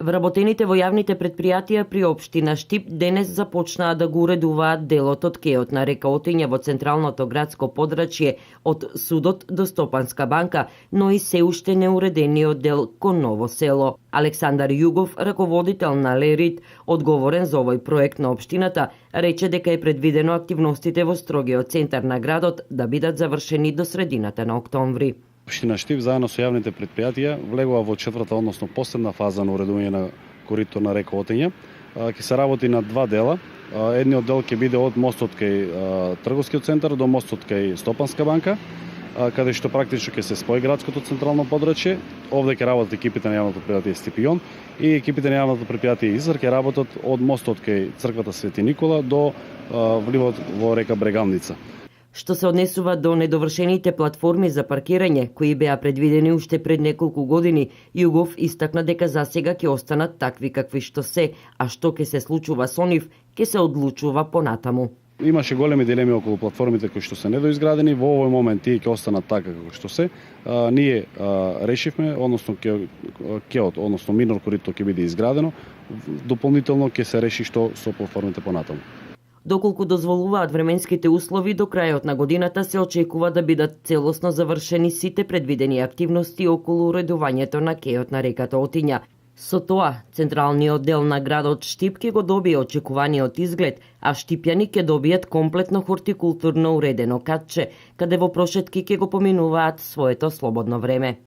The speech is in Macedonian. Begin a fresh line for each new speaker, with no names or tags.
Вработените во јавните предпријатија при општина Штип денес започнаа да го уредуваат делот од кеот на река Отиња во централното градско подрачје од судот до Стопанска банка, но и се уште неуредениот дел кон Ново село. Александар Југов, раководител на Лерит, одговорен за овој проект на општината, рече дека е предвидено активностите во строгиот центар на градот да бидат завршени до средината на октомври.
Општина Штип заедно со јавните предпријатија влегува во четврта, односно последна фаза на уредување на корито на река Отиња. Ќе се работи на два дела. Едниот дел ќе биде од мостот кај трговскиот центар до мостот кај Стопанска банка, каде што практично ќе се спои градското централно подрачје. Овде ќе работат екипите на јавното предпријатие Стипион и екипите на јавното предпријатие Изар ќе работат од мостот кај црквата Свети Никола до вливот во река Брегалница.
Што се однесува до недовршените платформи за паркирање, кои беа предвидени уште пред неколку години, Југов истакна дека засега ќе останат такви какви што се, а што ќе се случува со нив, ќе се одлучува понатаму.
Имаше големи дилеми околу платформите кои што се недоизградени, во овој момент тие ќе останат така како што се. Ние решивме, односно кеот, односно минор корито ќе биде изградено, дополнително ќе се реши што со платформите понатаму.
Доколку дозволуваат временските услови, до крајот на годината се очекува да бидат целосно завршени сите предвидени активности околу уредувањето на кеот на реката Отиња. Со тоа, централниот дел на градот Штип ќе го добие очекуваниот изглед, а штипјани ќе добијат комплетно хортикултурно уредено катче, каде во прошетки ќе го поминуваат своето слободно време.